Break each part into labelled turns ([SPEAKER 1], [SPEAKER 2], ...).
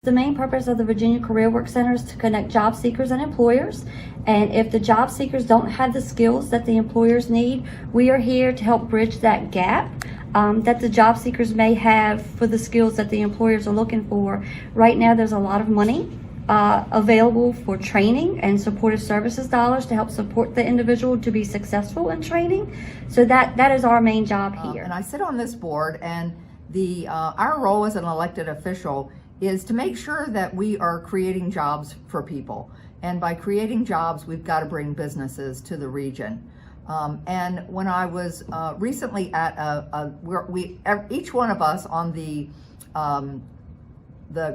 [SPEAKER 1] The main purpose of the Virginia Career Work Center is to connect job seekers and employers. And if the job seekers don't have the skills that the employers need, we are here to help bridge that gap that the job seekers may have for the skills that the employers are looking for. Right now, there's a lot of money available for training and supportive services dollars to help support the individual to be successful in training. So that is our main job here.
[SPEAKER 2] And I sit on this board, and our role as an elected official is to make sure that we are creating jobs for people. And by creating jobs, we've got to bring businesses to the region. And when I was recently at each one of us on the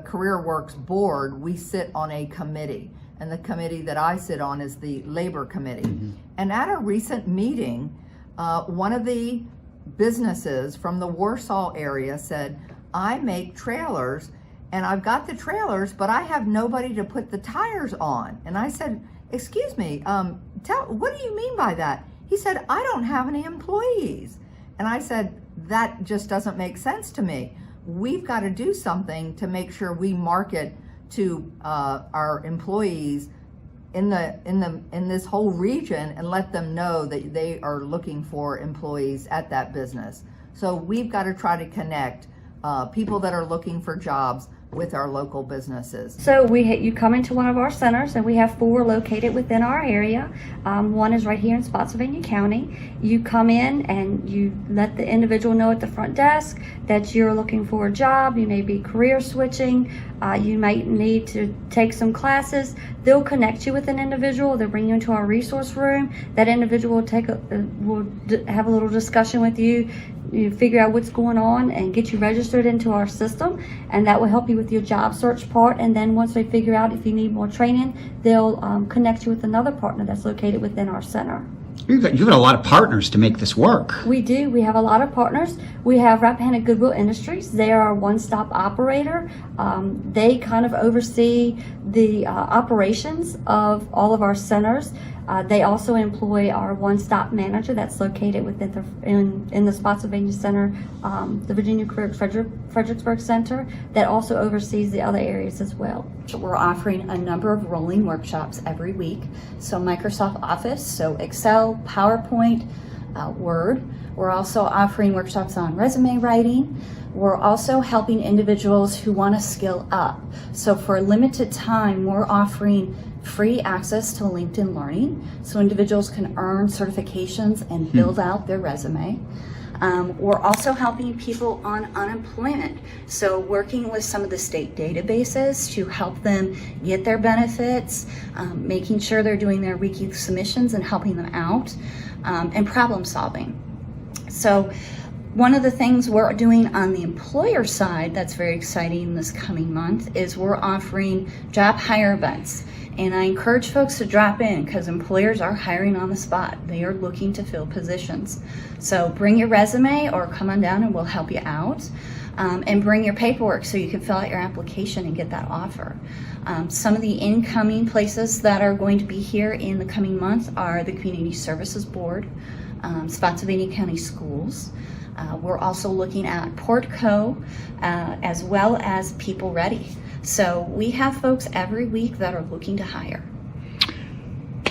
[SPEAKER 2] Career Works board, we sit on a committee. And the committee that I sit on is the Labor Committee. Mm-hmm. And at a recent meeting, one of the businesses from the Warsaw area said, "I make trailers, and I've got the trailers, but I have nobody to put the tires on." And I said, "Excuse me, what do you mean by that?" He said, "I don't have any employees." And I said, "That just doesn't make sense to me. We've got to do something to make sure we market to our employees in this whole region and let them know that they are looking for employees at that business. So we've got to try to connect people that are looking for jobs with our local businesses."
[SPEAKER 1] So you come into one of our centers, and we have 4 located within our area. One is right here in Spotsylvania County. You come in and you let the individual know at the front desk that you're looking for a job. You may be career switching. You might need to take some classes. They'll connect you with an individual. They'll bring you into our resource room. That individual will have a little discussion with you. You figure out what's going on and get you registered into our system, and that will help you with your job search part. And then once they figure out if you need more training, they'll connect you with another partner that's located within our center.
[SPEAKER 3] You've got a lot of partners to make this work.
[SPEAKER 1] We do. We have a lot of partners. We have Rappahannock Goodwill Industries. They are a one-stop operator. They kind of oversee the operations of all of our centers. They also employ our one-stop manager that's located within in the Spotsylvania Center, the Virginia Career Fredericksburg Center, that also oversees the other areas as well.
[SPEAKER 4] We're offering a number of rolling workshops every week. So Microsoft Office, so Excel, PowerPoint, Word. We're also offering workshops on resume writing. We're also helping individuals who want to skill up. So for a limited time, we're offering free access to LinkedIn Learning, so individuals can earn certifications and build out their resume. We're also helping people on unemployment, so working with some of the state databases to help them get their benefits, making sure they're doing their weekly submissions and helping them out, and problem solving. So one of the things we're doing on the employer side that's very exciting this coming month is we're offering job hire events. And I encourage folks to drop in because employers are hiring on the spot. They are looking to fill positions. So bring your resume or come on down and we'll help you out. And bring your paperwork so you can fill out your application and get that offer. Some of the incoming places that are going to be here in the coming month are the Community Services Board, Spotsylvania County Schools. We're also looking at Portco, as well as People Ready. So we have folks every week that are looking to hire.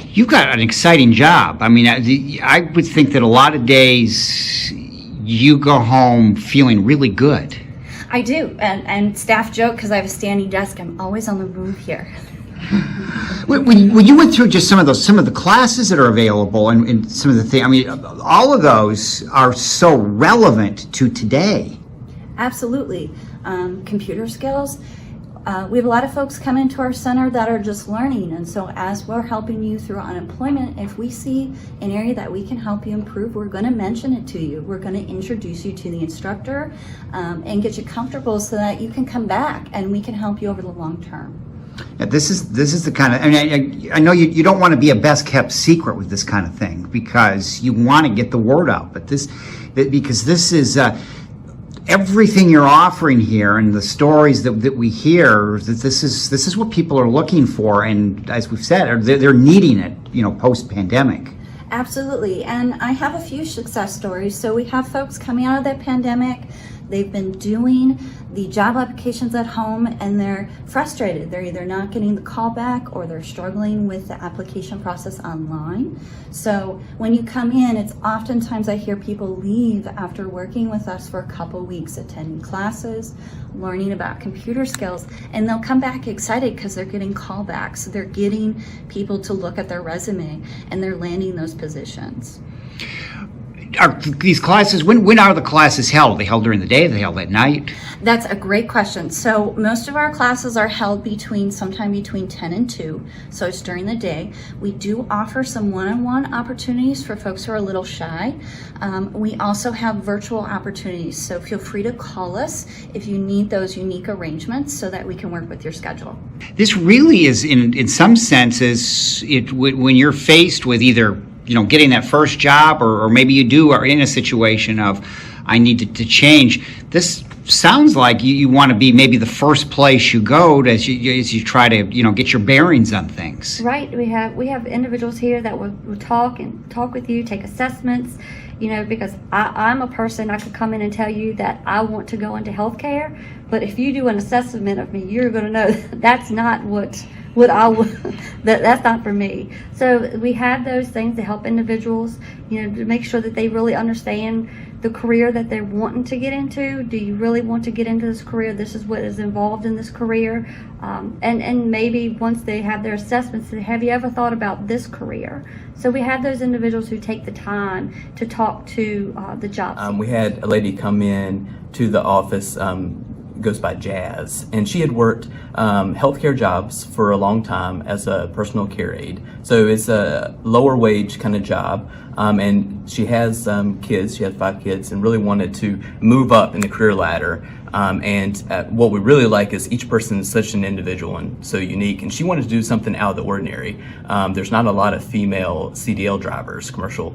[SPEAKER 3] You've got an exciting job. I mean, I would think that a lot of days you go home feeling really good.
[SPEAKER 4] I do, and staff joke because I have a standing desk. I'm always on the move here.
[SPEAKER 3] When you went through just some of the classes that are available and some of the things, I mean, all of those are so relevant to today.
[SPEAKER 4] Absolutely. Computer skills. We have a lot of folks come into our center that are just learning, and so as we're helping you through unemployment, if we see an area that we can help you improve, we're going to mention it to you. We're going to introduce you to the instructor and get you comfortable so that you can come back and we can help you over the long term.
[SPEAKER 3] Yeah, this is the kind of, I mean, I know you don't want to be a best kept secret with this kind of thing because you want to get the word out, but because this is everything you're offering here and the stories that we hear, that this is what people are looking for, and as we've said, they're needing it, post pandemic.
[SPEAKER 4] Absolutely, and I have a few success stories. So we have folks coming out of the pandemic They've been doing the job applications at home and they're frustrated. They're either not getting the call back or they're struggling with the application process online. So when you come in, it's oftentimes I hear people leave after working with us for a couple weeks, attending classes, learning about computer skills, and they'll come back excited because they're getting callbacks. They're getting people to look at their resume and they're landing those positions.
[SPEAKER 3] Are these classes, when are the classes held? Are they held during the day? Are they held at night?
[SPEAKER 4] That's a great question. So most of our classes are held sometime between 10 and 2. So it's during the day. We do offer some one-on-one opportunities for folks who are a little shy. We also have virtual opportunities. So feel free to call us if you need those unique arrangements so that we can work with your schedule.
[SPEAKER 3] This really is, in some senses, when you're faced with either getting that first job, or maybe you are in a situation of, I need to change. This sounds like you want to be maybe the first place you go as you try to get your bearings on things.
[SPEAKER 1] Right. We have individuals here that will talk with you, take assessments. Because I'm a person, I could come in and tell you that I want to go into healthcare, but if you do an assessment of me, you're going to know that's not what that's not for me. So we have those things to help individuals, to make sure that they really understand the career that they're wanting to get into. Do you really want to get into this career? This is what is involved in this career. And maybe once they have their assessments, have you ever thought about this career? So we have those individuals who take the time to talk to the job.
[SPEAKER 5] We had a lady come in to the office, goes by Jazz, and she had worked healthcare jobs for a long time as a personal care aide. So it's a lower wage kind of job, and she has kids. She has 5 kids, and really wanted to move up in the career ladder. What we really like is each person is such an individual and so unique, and she wanted to do something out of the ordinary. There's not a lot of female CDL drivers, commercial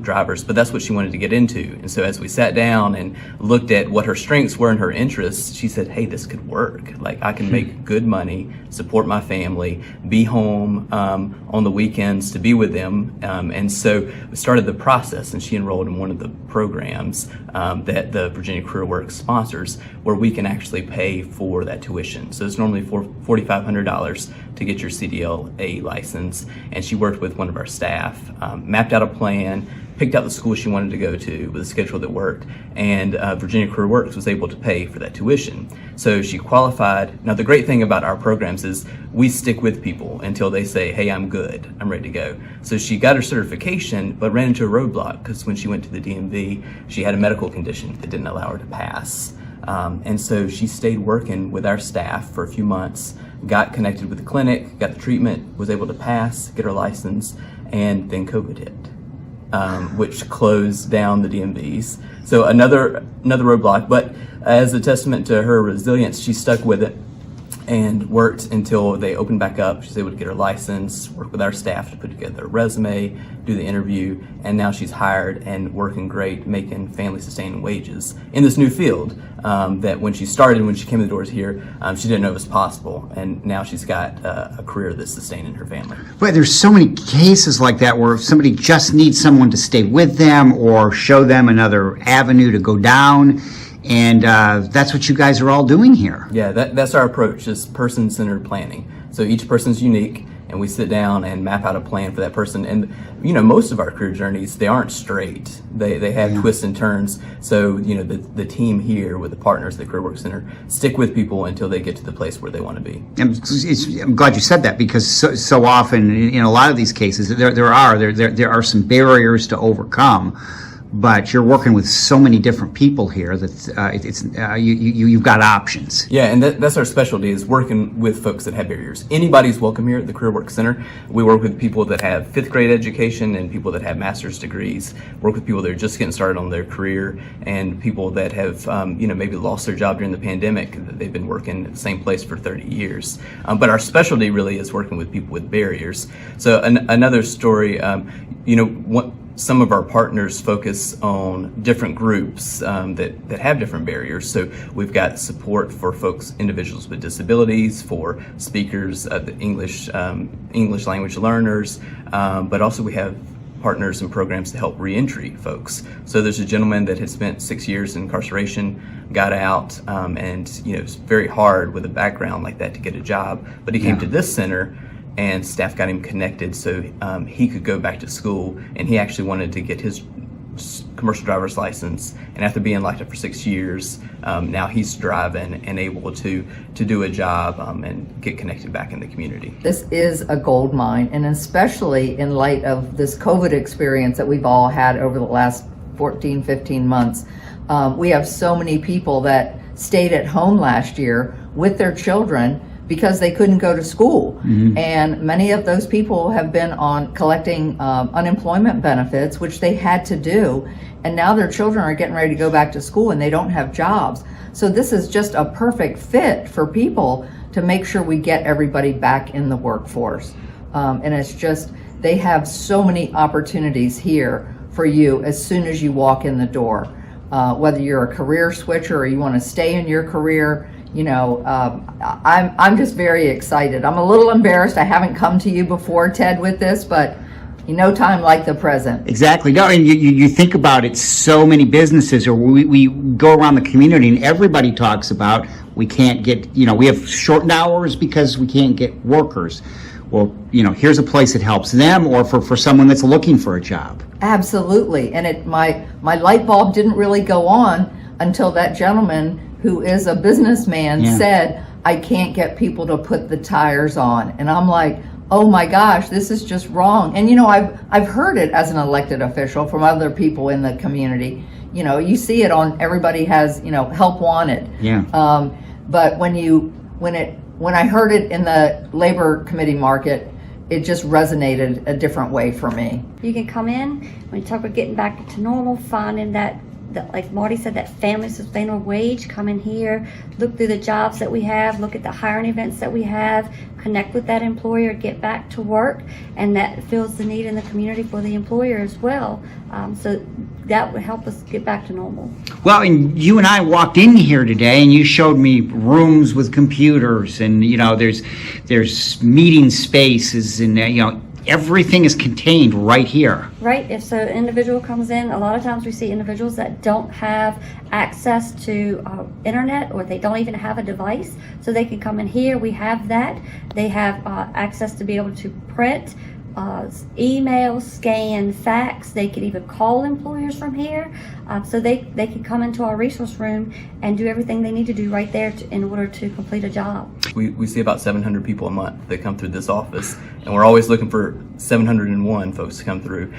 [SPEAKER 5] drivers, but that's what she wanted to get into. And so as we sat down and looked at what her strengths were and her interests, she said, hey, this could work. Like, I can make good money, support my family, be home on the weekends to be with them. And so we started the process, and she enrolled in one of the programs that the Virginia Career Works sponsors, where we can actually pay for that tuition. So it's normally $4,500 to get your CDLA license. And she worked with one of our staff, mapped out a plan, picked out the school she wanted to go to with a schedule that worked, and Virginia Career Works was able to pay for that tuition. So she qualified. Now the great thing about our programs is we stick with people until they say, hey, I'm good, I'm ready to go. So she got her certification, but ran into a roadblock because when she went to the DMV, she had a medical condition that didn't allow her to pass. And so she stayed working with our staff for a few months, got connected with the clinic, got the treatment, was able to pass, get her license, and then COVID hit, which closed down the DMVs. So another roadblock, but as a testament to her resilience, she stuck with it and worked until they opened back up. She was able to get her license, work with our staff to put together a resume, do the interview, and now she's hired and working great, making family-sustaining wages in this new field that when she came to the doors here, she didn't know it was possible, and now she's got a career that's sustaining her family.
[SPEAKER 3] But there's so many cases like that where somebody just needs someone to stay with them or show them another avenue to go down. And that's what you guys are all doing here.
[SPEAKER 5] Yeah, that's our approach, is person-centered planning. So each person's unique, and we sit down and map out a plan for that person. And, most of our career journeys, they aren't straight. They have twists and turns. So, the team here with the partners at the Career Work Center stick with people until they get to the place where they want to be.
[SPEAKER 3] I'm glad you said that, because so often in a lot of these cases, there are some barriers to overcome. But you're working with so many different people here that you've got options.
[SPEAKER 5] Yeah, and that's our specialty, is working with folks that have barriers. Anybody's welcome here at the Career Work Center. We work with people that have 5th grade education and people that have master's degrees. Work with people that are just getting started on their career, and people that have maybe lost their job during the pandemic. They've been working at the same place for 30 years. But our specialty really is working with people with barriers. So another story, some of our partners focus on different groups that have different barriers. So we've got support for individuals with disabilities, for speakers, the English language learners, but also we have partners and programs to help reentry folks. So there's a gentleman that had spent 6 years in incarceration, got out, and it's very hard with a background like that to get a job. But he came to this center, and staff got him connected so he could go back to school, and he actually wanted to get his commercial driver's license, and after being locked up for 6 years, now he's driving and able to do a job and get connected back in the community.
[SPEAKER 2] This is a gold mine, and especially in light of this COVID experience that we've all had over the last 14, 15 months. We have so many people that stayed at home last year with their children because they couldn't go to school. And many of those people have been on collecting unemployment benefits, which they had to do. And now their children are getting ready to go back to school and they don't have jobs. So this is just a perfect fit for people to make sure we get everybody back in the workforce. And it's just, they have so many opportunities here for you as soon as you walk in the door. Whether you're a career switcher or you want to stay in your career, I'm just very excited. I'm a little embarrassed I haven't come to you before, Ted, with this, but no time like the present.
[SPEAKER 3] Exactly. No, and you think about it, so many businesses, or we go around the community and everybody talks about we can't get, we have shortened hours because we can't get workers. Well, here's a place that helps them, or for someone that's looking for a job.
[SPEAKER 2] Absolutely. And my light bulb didn't really go on until that gentleman who is a businessman said, I can't get people to put the tires on. And I'm like, oh my gosh, this is just wrong. And I've heard it as an elected official from other people in the community. You see it on, everybody has, help wanted.
[SPEAKER 3] Yeah.
[SPEAKER 2] But when I heard it in the labor committee market, it just resonated a different way for me.
[SPEAKER 1] You can come in, when you talk about getting back to normal, finding that like Marty said, that family sustainable wage, come in here, look through the jobs that we have, look at the hiring events that we have, connect with that employer, get back to work, and that fills the need in the community for the employer as well. So that would help us get back to normal.
[SPEAKER 3] Well, and you and I walked in here today, and you showed me rooms with computers, and there's meeting spaces, and everything is contained right here.
[SPEAKER 1] Right. If so, an individual comes in, a lot of times we see individuals that don't have access to internet, or they don't even have a device, so they can come in here. We have that. They have access to be able to print, email, scan, fax. They can even call employers from here. So they can come into our resource room and do everything they need to do right there in order to complete a job.
[SPEAKER 5] We see about 700 people a month that come through this office, and we're always looking for 701 folks to come through.